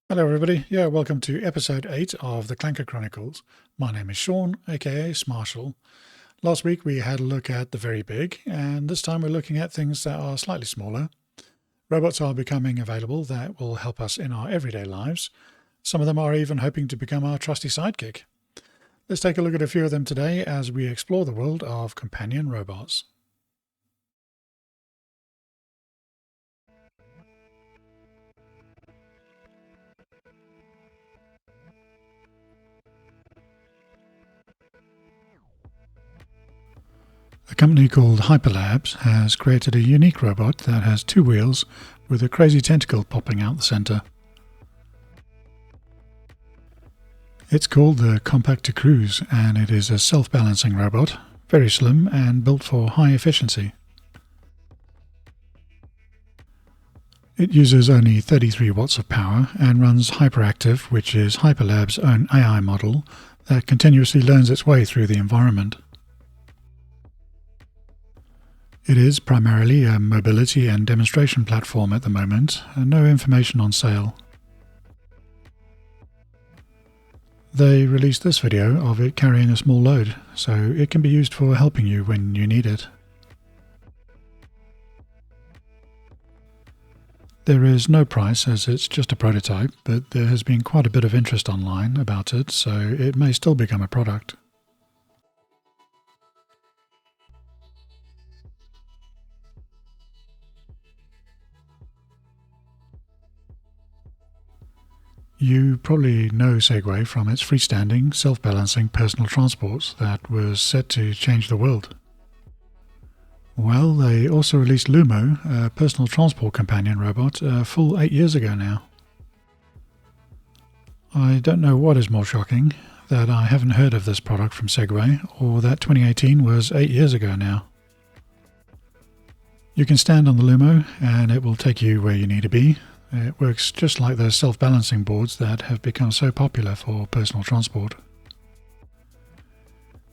Hello everybody, welcome to episode 8 of the Clanker Chronicles. My name is Sean, aka Smarshall. Last week we had a look at the very big, and this time we're looking at things that are slightly smaller. Robots are becoming available that will help us in our everyday lives. Some of them are even hoping to become our trusty sidekick. Let's take a look at a few of them today as we explore the world of companion robots. A company called Hyperlabs has created a unique robot that has two wheels with a crazy tentacle popping out the center. It's called the Compact Cruise, and it is a self-balancing robot, very slim and built for high efficiency. It uses only 33 watts of power and runs Hyperactive, which is Hyperlab's own AI model that continuously learns its way through the environment. It is primarily a mobility and demonstration platform at the moment, and no information on sale. They released this video of it carrying a small load, so it can be used for helping you when you need it. There is no price as it's just a prototype, but there has been quite a bit of interest online about it, so it may still become a product. You probably know Segway from its freestanding, self-balancing personal transports that was set to change the world. Well, they also released Lumo, a personal transport companion robot, a full 8 years ago now. I don't know what is more shocking, that I haven't heard of this product from Segway, or that 2018 was 8 years ago now. You can stand on the Lumo and it will take you where you need to be. It works just like those self-balancing boards that have become so popular for personal transport.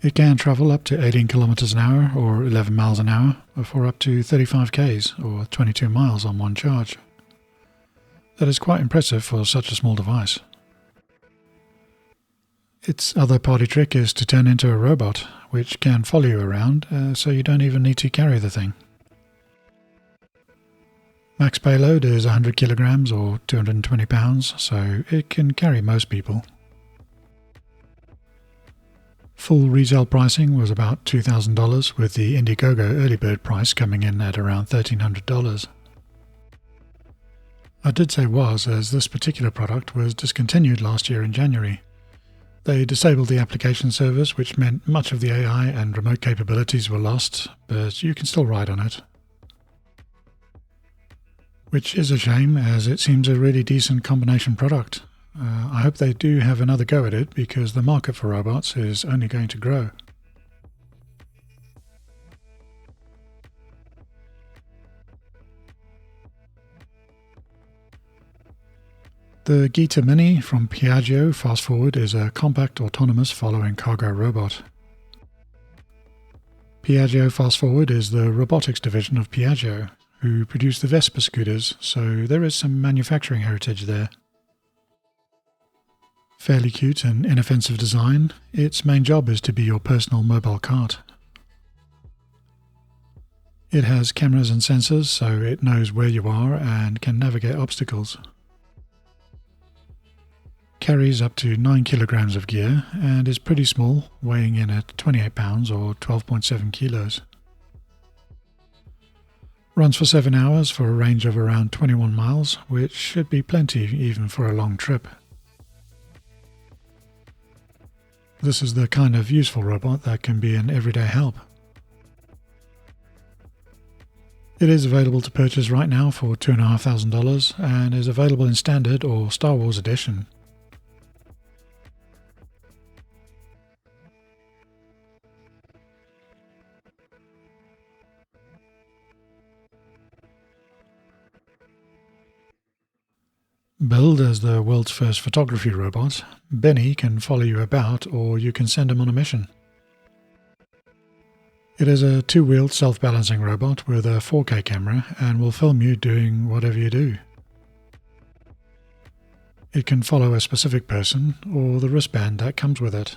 It can travel up to 18 kilometers an hour or 11 miles an hour for up to 35 k's or 22 miles on one charge. That is quite impressive for such a small device. Its other party trick is to turn into a robot, which can follow you around, so you don't even need to carry the thing. Max payload is 100 kilograms or 220 pounds, so it can carry most people. Full retail pricing was about $2,000, with the Indiegogo early bird price coming in at around $1,300. I did say was, as this particular product was discontinued last year in January. They disabled the application service, which meant much of the AI and remote capabilities were lost, but you can still ride on it. Which is a shame, as it seems a really decent combination product. I hope they do have another go at it, because the market for robots is only going to grow. The Gita Mini from Piaggio Fast Forward is a compact autonomous following cargo robot. Piaggio Fast Forward is the robotics division of Piaggio, who produce the Vespa scooters, so there is some manufacturing heritage there. Fairly cute and inoffensive design, its main job is to be your personal mobile cart. It has cameras and sensors, so it knows where you are and can navigate obstacles. Carries up to 9 kilograms of gear and is pretty small, weighing in at 28 pounds or 12.7 kilos. Runs for 7 hours for a range of around 21 miles, which should be plenty even for a long trip. This is the kind of useful robot that can be an everyday help. It is available to purchase right now for $2,500 and is available in Standard or Star Wars Edition. Billed as the world's first photography robot, Benny can follow you about, or you can send him on a mission. It is a two-wheeled self-balancing robot with a 4K camera and will film you doing whatever you do. It can follow a specific person or the wristband that comes with it.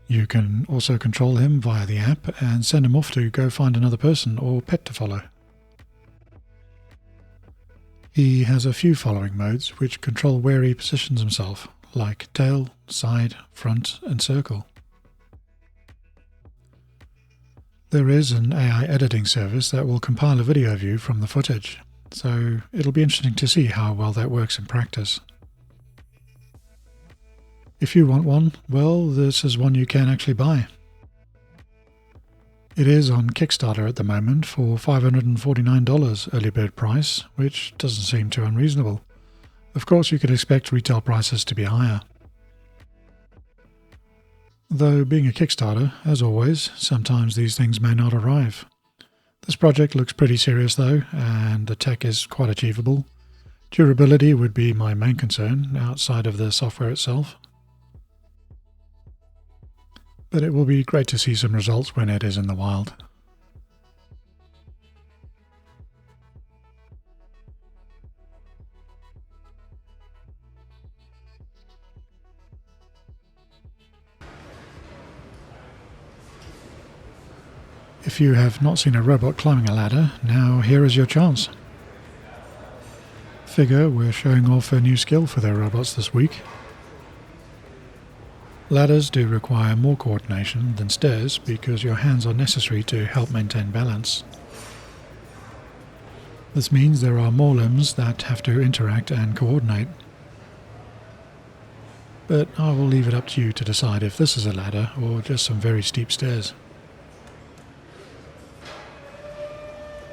You can also control him via the app and send him off to go find another person or pet to follow. He has a few following modes which control where he positions himself, like tail, side, front and circle. There is an AI editing service that will compile a video of you from the footage, so it'll be interesting to see how well that works in practice. If you want one, well, this is one you can actually buy. It is on Kickstarter at the moment for $549 early bird price, which doesn't seem too unreasonable. Of course, you could expect retail prices to be higher. Though being a Kickstarter, as always, sometimes these things may not arrive. This project looks pretty serious though, and the tech is quite achievable. Durability would be my main concern, outside of the software itself. But it will be great to see some results when it is in the wild. If you have not seen a robot climbing a ladder, now here is your chance. Figure we're showing off a new skill for their robots this week. Ladders do require more coordination than stairs because your hands are necessary to help maintain balance. This means there are more limbs that have to interact and coordinate. But I will leave it up to you to decide if this is a ladder or just some very steep stairs.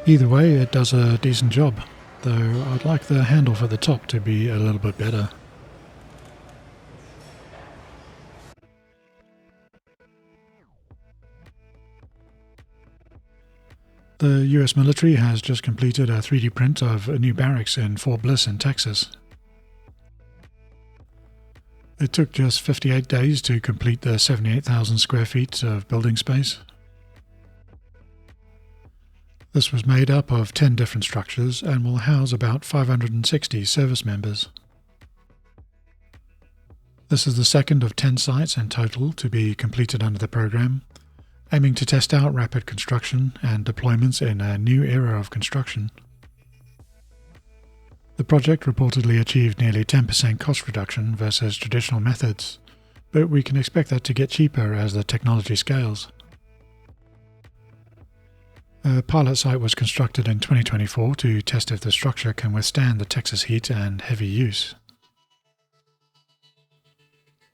Either way, it does a decent job, though I'd like the handoff at the top to be a little bit better. The US military has just completed a 3D print of a new barracks in Fort Bliss in Texas. It took just 58 days to complete the 78,000 square feet of building space. This was made up of 10 different structures and will house about 560 service members. This is the second of 10 sites in total to be completed under the program, aiming to test out rapid construction and deployments in a new era of construction. The project reportedly achieved nearly 10% cost reduction versus traditional methods, but we can expect that to get cheaper as the technology scales. A pilot site was constructed in 2024 to test if the structure can withstand the Texas heat and heavy use.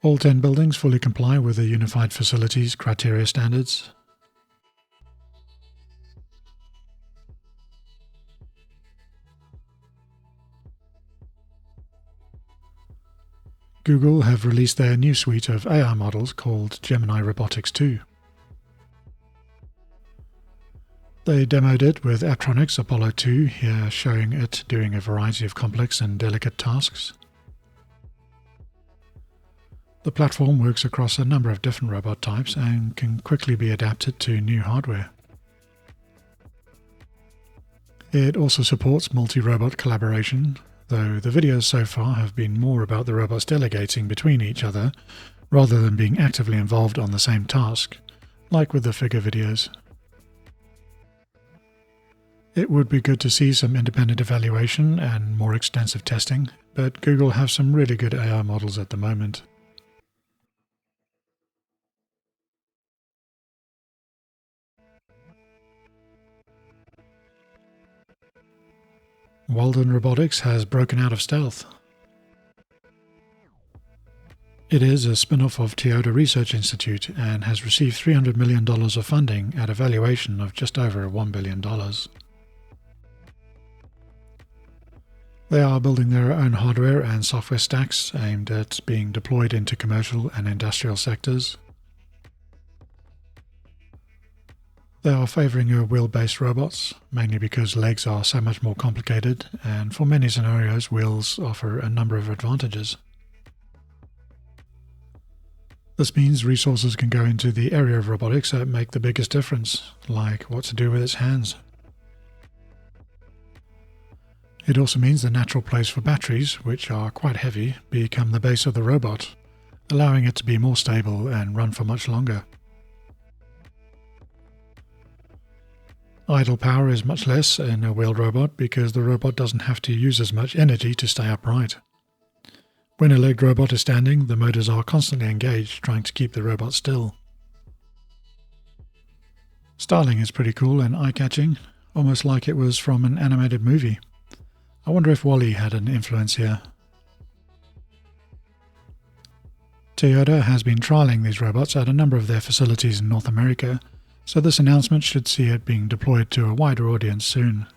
All 10 buildings fully comply with the Unified Facilities Criteria standards. Google have released their new suite of AI models called Gemini Robotics 2. They demoed it with Apptronic's Apollo 2, here showing it doing a variety of complex and delicate tasks. The platform works across a number of different robot types and can quickly be adapted to new hardware. It also supports multi-robot collaboration, though the videos so far have been more about the robots delegating between each other rather than being actively involved on the same task, like with the figure videos. It would be good to see some independent evaluation and more extensive testing, but Google have some really good AI models at the moment. Walden Robotics has broken out of stealth. It is a spin-off of Toyota Research Institute and has received $300 million of funding at a valuation of just over $1 billion. They are building their own hardware and software stacks aimed at being deployed into commercial and industrial sectors. They are favouring wheel-based robots, mainly because legs are so much more complicated, and for many scenarios wheels offer a number of advantages. This means resources can go into the area of robotics that make the biggest difference, like what to do with its hands. It also means the natural place for batteries, which are quite heavy, become the base of the robot, allowing it to be more stable and run for much longer. Idle power is much less in a wheeled robot because the robot doesn't have to use as much energy to stay upright. When a legged robot is standing, the motors are constantly engaged, trying to keep the robot still. Styling is pretty cool and eye-catching, almost like it was from an animated movie. I wonder if WALL-E had an influence here. Toyota has been trialling these robots at a number of their facilities in North America, so this announcement should see it being deployed to a wider audience soon.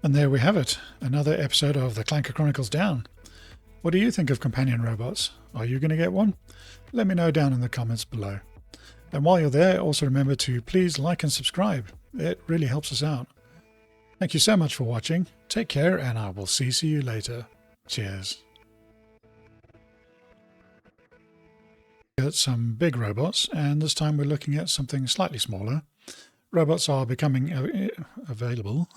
And there we have it, another episode of the Clanker Chronicles down. What do you think of companion robots? Are you going to get one? Let me know down in the comments below. And while you're there, also remember to please like and subscribe. It really helps us out. Thank you so much for watching. Take care, and I will see you later. Cheers. At some big robots, and this time we're looking at something slightly smaller. Robots are becoming available